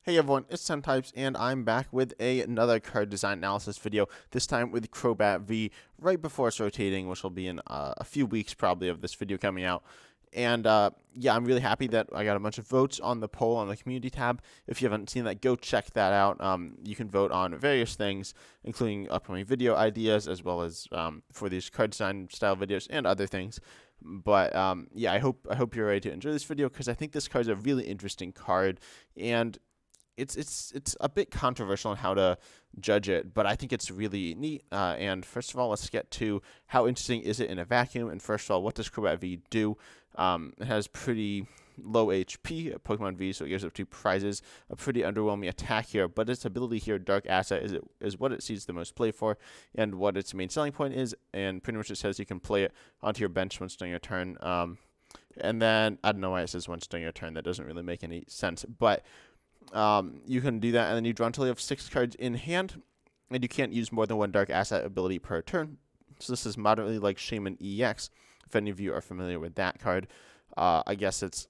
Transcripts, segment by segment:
Hey everyone, it's Types, and I'm back with another card design analysis video, this time with Crobat V, right before it's rotating, which will be in a few weeks probably of this video coming out. And yeah, I'm really happy that I got a bunch of votes on the poll on the community tab. If you haven't seen that, go check that out. You can vote on various things, including upcoming video ideas, as well as for these card design style videos and other things. But yeah, I hope you're ready to enjoy this video, because I think this card is a really interesting card, and it's a bit controversial on how to judge it, but I think it's really neat. And first of all, let's get to how interesting is it in a vacuum. And first of all, what does Crobat V do? It has pretty low HP, Pokemon V, so it gives up 2 prizes, a pretty underwhelming attack here, but its ability here, Dark Asset, is what it sees the most play for, and what its main selling point is, and pretty much it says you can play it onto your bench once during your turn. And then, I don't know why it says once during your turn, that doesn't really make any sense, but you can do that, and then you draw until you have 6 cards in hand, and you can't use more than 1 Dark Asset ability per turn. So this is moderately like Shaman EX, if any of you are familiar with that card. I guess it's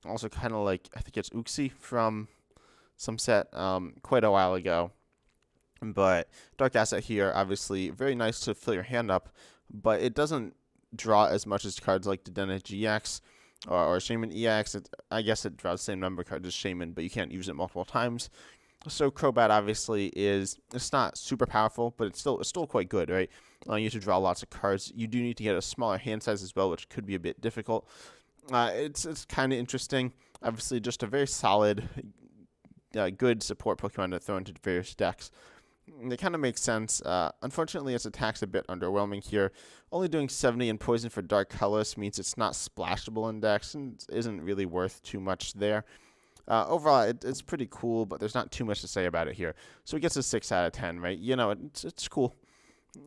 also kind of like, I think it's Uxie from some set quite a while ago. But Dark Asset here, obviously very nice to fill your hand up, but it doesn't draw as much as cards like Dedenne GX or Shaman EX. I guess it draws the same number of cards as Shaman, but you can't use it multiple times. So Crobat obviously it's not super powerful, but it's still quite good, right? You have to draw lots of cards. You do need to get a smaller hand size as well, which could be a bit difficult. It's kind of interesting. Obviously, just a very solid, good support Pokemon to throw into various decks. It kind of makes sense. Unfortunately, its attack's a bit underwhelming here. Only doing 70 in poison for Dark Colorless means it's not splashable in decks and isn't really worth too much there. Overall, it's pretty cool, but there's not too much to say about it here. So it gets a 6 out of 10, right? You know, it's cool,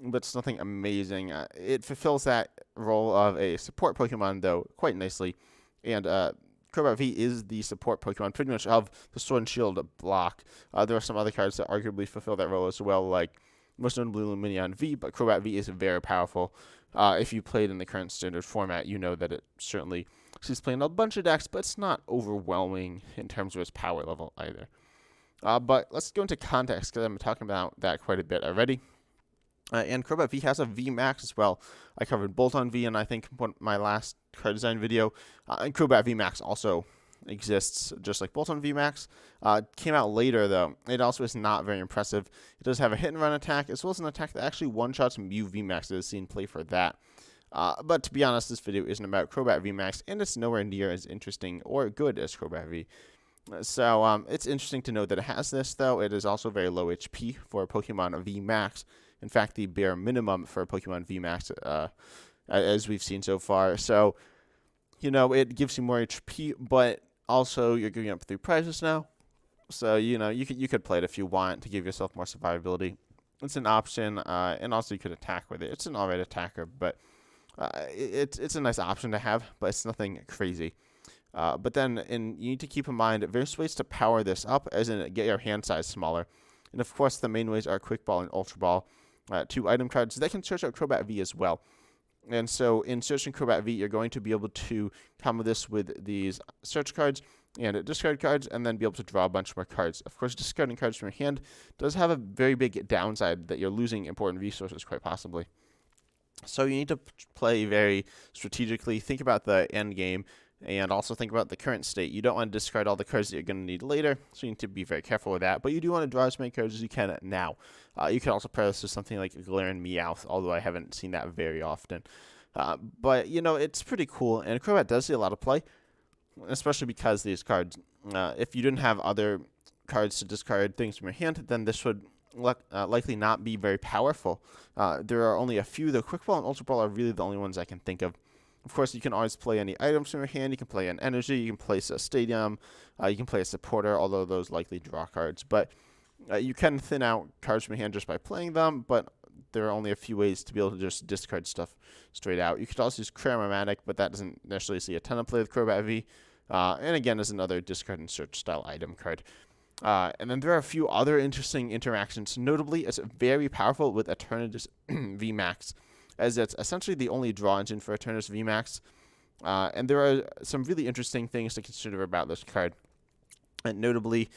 but it's nothing amazing. It fulfills that role of a support Pokemon, though, quite nicely. And Crobat V is the support Pokemon pretty much of the Sword and Shield block. There are some other cards that arguably fulfill that role as well, like most notably Lumineon V, but Crobat V is very powerful. If you played in the current standard format, you know that it certainly sees playing a bunch of decks, but it's not overwhelming in terms of its power level either. But let's go into context, because I've been talking about that quite a bit already. And Crobat V has a V Max as well. I covered Bolt-on V, and I think my last card design video. And Crobat V Max also exists, just like Bolt-on V Max. Came out later, though. It also is not very impressive. It does have a hit-and-run attack, as well as an attack that actually one-shots Mew V Max that is seen play for that. But to be honest, this video isn't about Crobat V Max, and it's nowhere near as interesting or good as Crobat V. So it's interesting to note that it has this, though. It is also very low HP for a Pokemon V Max. In fact, the bare minimum for a Pokemon V Max, as we've seen so far. So, you know, it gives you more HP, but also you're giving up 3 prizes now. So, you know, you could play it if you want to give yourself more survivability. It's an option, and also you could attack with it. It's an alright attacker, but it's a nice option to have, but it's nothing crazy. But then you need to keep in mind various ways to power this up, as in get your hand size smaller. And of course, the main ways are Quick Ball and Ultra Ball, 2 item cards that can search out Crobat V as well. And so in searching Crobat V, you're going to be able to combo this with these search cards and discard cards, and then be able to draw a bunch more cards. Of course, discarding cards from your hand does have a very big downside, that you're losing important resources quite possibly. So you need to play very strategically, think about the end game, and also think about the current state. You don't want to discard all the cards that you're going to need later, so you need to be very careful with that. But you do want to draw as many cards as you can now. You can also pair this with something like Galarian Meowth, although I haven't seen that very often. But, you know, it's pretty cool, and Crobat does see a lot of play, especially because these cards, if you didn't have other cards to discard things from your hand, then this would likely not be very powerful. There are only a few, though Quick Ball and Ultra Ball are really the only ones I can think of. Of course, you can always play any items from your hand. You can play an energy. You can place a stadium. You can play a supporter, although those likely draw cards. But you can thin out cards from your hand just by playing them, but there are only a few ways to be able to just discard stuff straight out. You could also use Cramomatic, but that doesn't necessarily see a ton of play with Crobat V. And again, is another discard and search style item card. And then there are a few other interesting interactions. Notably, it's very powerful with Eternatus V Max, as it's essentially the only draw engine for Eternatus V Max. And there are some really interesting things to consider about this card. And notably,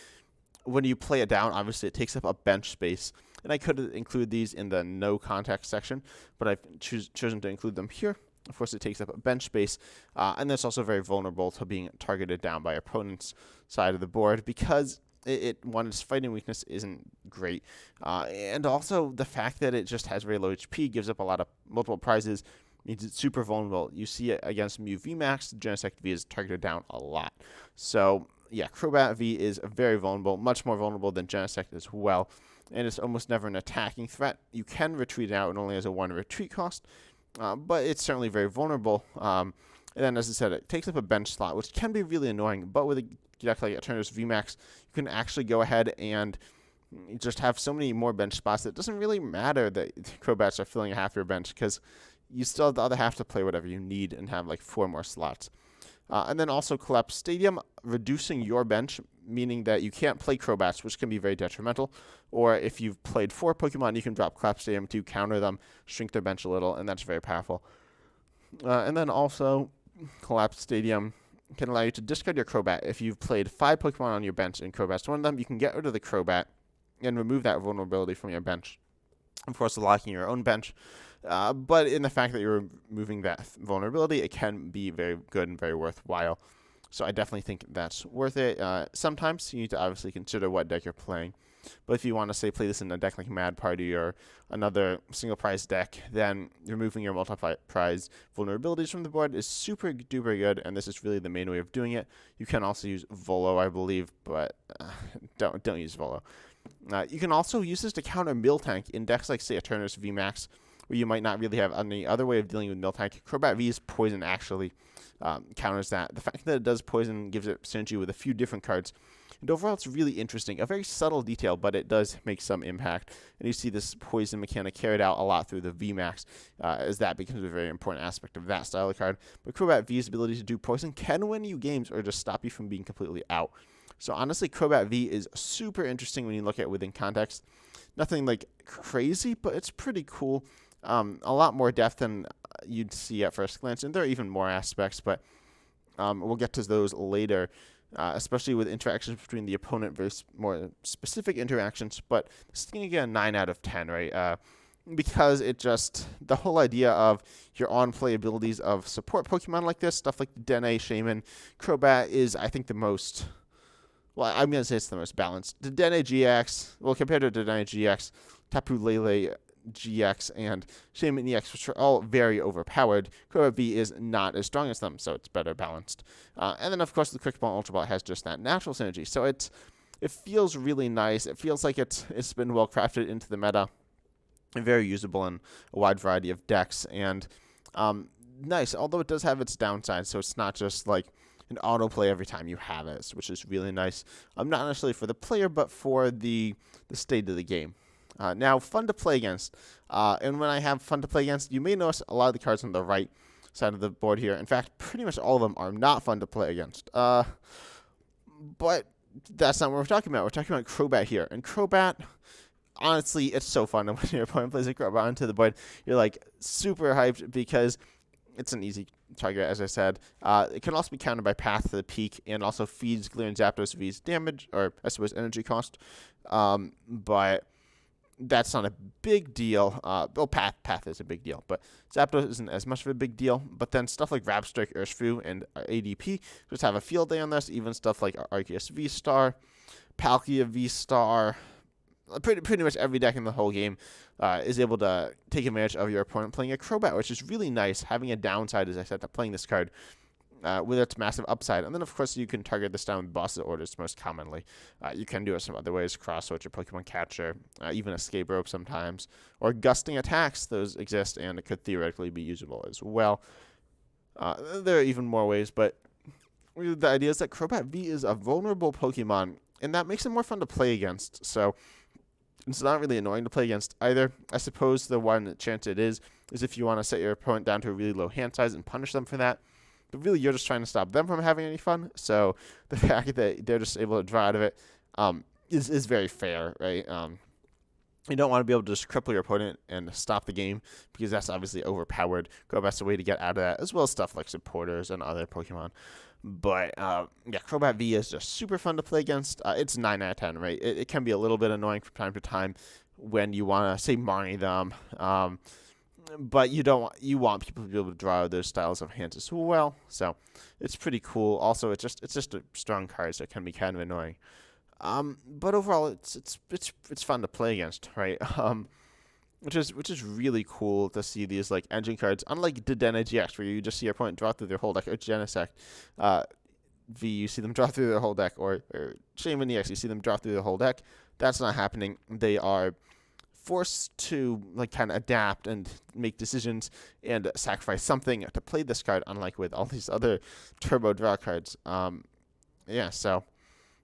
when you play it down, obviously it takes up a bench space. And I could include these in the no context section, but I've chosen to include them here. Of course, it takes up a bench space, and that's also very vulnerable to being targeted down by opponent's side of the board because its fighting weakness isn't great, and also the fact that it just has very low HP, gives up a lot of multiple prizes, means it's super vulnerable. You see it against Mew VMAX, Genesect V is targeted down a lot. So yeah, Crobat V is very vulnerable, much more vulnerable than Genesect as well, and it's almost never an attacking threat. You can retreat out, it only has a 1 retreat cost, but it's certainly very vulnerable. And then, as I said, it takes up a bench slot, which can be really annoying, but with a deck like Eternatus VMAX, you can actually go ahead and just have so many more bench spots that it doesn't really matter that Crobats are filling half your bench, because you still have the other half to play whatever you need and have like 4 more slots. And then also Collapse Stadium, reducing your bench, meaning that you can't play Crobats, which can be very detrimental. Or if you've played 4 Pokemon, you can drop Collapse Stadium to counter them, shrink their bench a little, and that's very powerful. And then also Collapse Stadium can allow you to discard your Crobat. If you've played 5 Pokemon on your bench and Crobat's one of them, you can get rid of the Crobat and remove that vulnerability from your bench. Of course, locking your own bench. But in the fact that you're removing that vulnerability, it can be very good and very worthwhile. So I definitely think that's worth it. Sometimes you need to obviously consider what deck you're playing. But if you want to, say, play this in a deck like Mad Party or another single prize deck, then removing your multi-prize vulnerabilities from the board is super duper good, and this is really the main way of doing it. You can also use Volo, I believe, but don't use Volo. You can also use this to counter Miltank in decks like, say, Eternatus VMAX, where you might not really have any other way of dealing with Miltank. Crobat V's poison actually counters that. The fact that it does poison gives it synergy with a few different cards. And overall, it's really interesting. A very subtle detail, but it does make some impact. And you see this poison mechanic carried out a lot through the VMAX, as that becomes a very important aspect of that style of card. But Crobat V's ability to do poison can win you games or just stop you from being completely out. So honestly, Crobat V is super interesting when you look at it within context. Nothing like crazy, but it's pretty cool. A lot more depth than you'd see at first glance, and there are even more aspects, but we'll get to those later, especially with interactions between the opponent, very more specific interactions, but this is going to get a 9 out of 10, right? Because it just, the whole idea of your on-play abilities of support Pokemon like this, stuff like Dene, Shaman, Crobat is, I think, the most, well, I'm going to say it's the most balanced. The Dene GX, well, compared to Dene GX, Tapu Lele GX and Shaman EX, which are all very overpowered, Crobat V is not as strong as them, so it's better balanced. And then, of course, the Quick Ball Ultra Ball has just that natural synergy, so it feels really nice. It feels like it's been well crafted into the meta, and very usable in a wide variety of decks, and nice, although it does have its downsides, so it's not just like an autoplay every time you have it, which is really nice. Not necessarily for the player, but for the state of the game. Now, fun to play against. And when I have fun to play against, you may notice a lot of the cards on the right side of the board here. In fact, pretty much all of them are not fun to play against. But that's not what we're talking about. We're talking about Crobat here. And Crobat, honestly, it's so fun when your opponent plays a Crobat onto the board. You're like super hyped because it's an easy target, as I said. It can also be countered by Path to the Peak and also feeds Galarian Zapdos V's damage, or I suppose energy cost. But that's not a big deal. Well, Path is a big deal, but Zapdos isn't as much of a big deal. But then stuff like Rapstrike, Urshifu, and ADP just have a field day on this. Even stuff like Arceus V-Star, Palkia V-Star, pretty much every deck in the whole game is able to take advantage of your opponent playing a Crobat, which is really nice. Having a downside, as I said, to playing this card with its massive upside. And then, of course, you can target this down with boss orders most commonly. You can do it some other ways, cross-switch your Pokemon Catcher, even Escape Rope sometimes, or gusting attacks. Those exist, and it could theoretically be usable as well. There are even more ways, but the idea is that Crobat V is a vulnerable Pokemon, and that makes it more fun to play against. So it's not really annoying to play against either. I suppose the one chance it is if you want to set your opponent down to a really low hand size and punish them for that. But really, you're just trying to stop them from having any fun. So the fact that they're just able to draw out of it is very fair, right? You don't want to be able to just cripple your opponent and stop the game, because that's obviously overpowered. Crobat's a way to get out of that, as well as stuff like supporters and other Pokemon. But yeah, Crobat V is just super fun to play against. It's 9 out of 10, right? It can be a little bit annoying from time to time when you want to say Marnie them. But you want people to be able to draw those styles of hands as well. So it's pretty cool. Also, it's just a strong card, so it can be kind of annoying. But overall, it's fun to play against, right? Which is really cool to see these like engine cards, unlike Dedenne GX, where you just see your opponent draw through their whole deck, or Genesect V, you see them draw through their whole deck, or Shaman EX, you see them draw through their whole deck. That's not happening. They are forced to like kind of adapt and make decisions and sacrifice something to play this card, unlike with all these other turbo draw cards. Yeah, so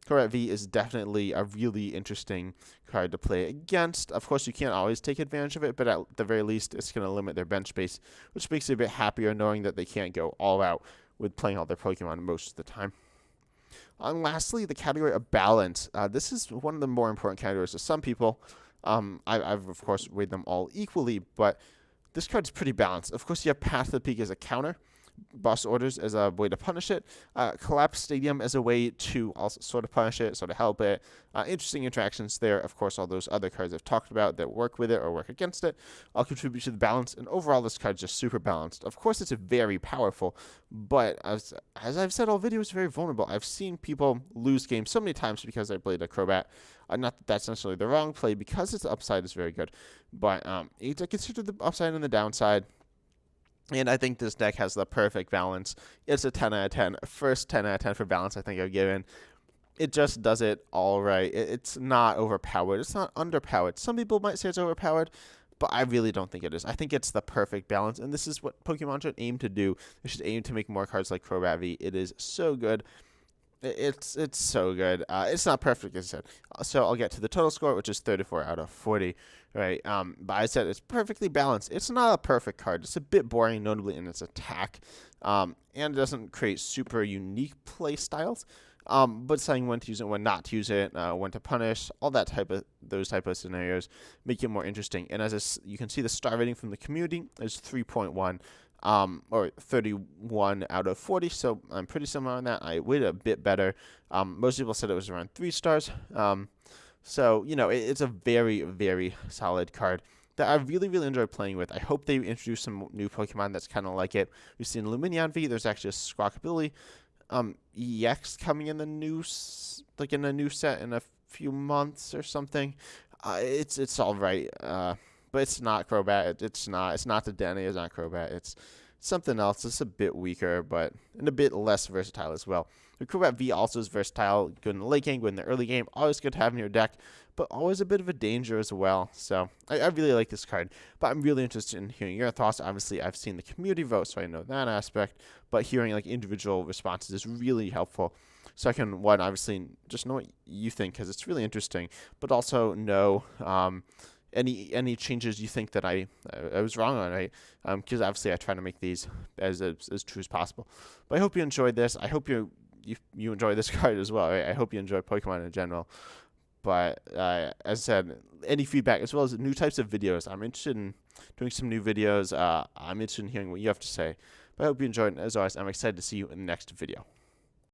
Crobat V is definitely a really interesting card to play against. Of course, you can't always take advantage of it, but at the very least, it's going to limit their bench space, which makes it a bit happier knowing that they can't go all out with playing all their Pokemon most of the time. And lastly, the category of balance. This is one of the more important categories to some people. I've, of course, weighed them all equally, but this card is pretty balanced. Of course, you have Path to the Peak as a counter, Boss Orders as a way to punish it, Collapse Stadium as a way to also sort of punish it, sort of help it. Interesting interactions there. Of course, all those other cards I've talked about that work with it or work against it all contribute to the balance, and overall this card is just super balanced. Of course, it's very powerful, but as I've said, all videos are very vulnerable. I've seen people lose games so many times because they played a Crobat. Not that that's necessarily the wrong play, because its upside is very good, but you have to consider the upside and the downside. And I think this deck has the perfect balance. It's a 10 out of 10. First 10 out of 10 for balance I think I've given. It just does it all right. It's not overpowered. It's not underpowered. Some people might say it's overpowered, but I really don't think it is. I think it's the perfect balance, and this is what Pokemon should aim to do. They should aim to make more cards like Crobat V. It is so good. It's so good. It's not perfect, as I said. So I'll get to the total score, which is 34 out of 40. Right. But I said it's perfectly balanced. It's not a perfect card. It's a bit boring, notably in its attack. And it doesn't create super unique play styles. But saying when to use it, when not to use it, when to punish, all that those type of scenarios make it more interesting. And as you can see, the star rating from the community is 3.1. Or 31 out of 40, so I'm pretty similar on that. I weighted a bit better. Most people said it was around 3 stars. So, you know, it's a very, very solid card that I really, really enjoy playing with. I hope they introduce some new Pokemon that's kind of like it. We've seen Lumineon V. There's actually a Squawkabilly EX coming in the new, in a new set in a few months or something. It's all right. But it's not Crobat. It's not the Denny. It's not Crobat. It's something else. It's a bit weaker, and a bit less versatile as well. The Crobat V also is versatile. Good in the late game, good in the early game. Always good to have in your deck, but always a bit of a danger as well. So I really like this card, but I'm really interested in hearing your thoughts. Obviously, I've seen the community vote, so I know that aspect, but hearing like individual responses is really helpful. So I can, one, obviously just know what you think, because it's really interesting, but also know any changes you think that I was wrong on, right? Because obviously I try to make these as true as possible. But I hope you enjoyed this. I hope you enjoy this card as well, right? I hope you enjoy Pokemon in general. But as I said, any feedback as well as new types of videos. I'm interested in doing some new videos. I'm interested in hearing what you have to say. But I hope you enjoyed, and as always, I'm excited to see you in the next video.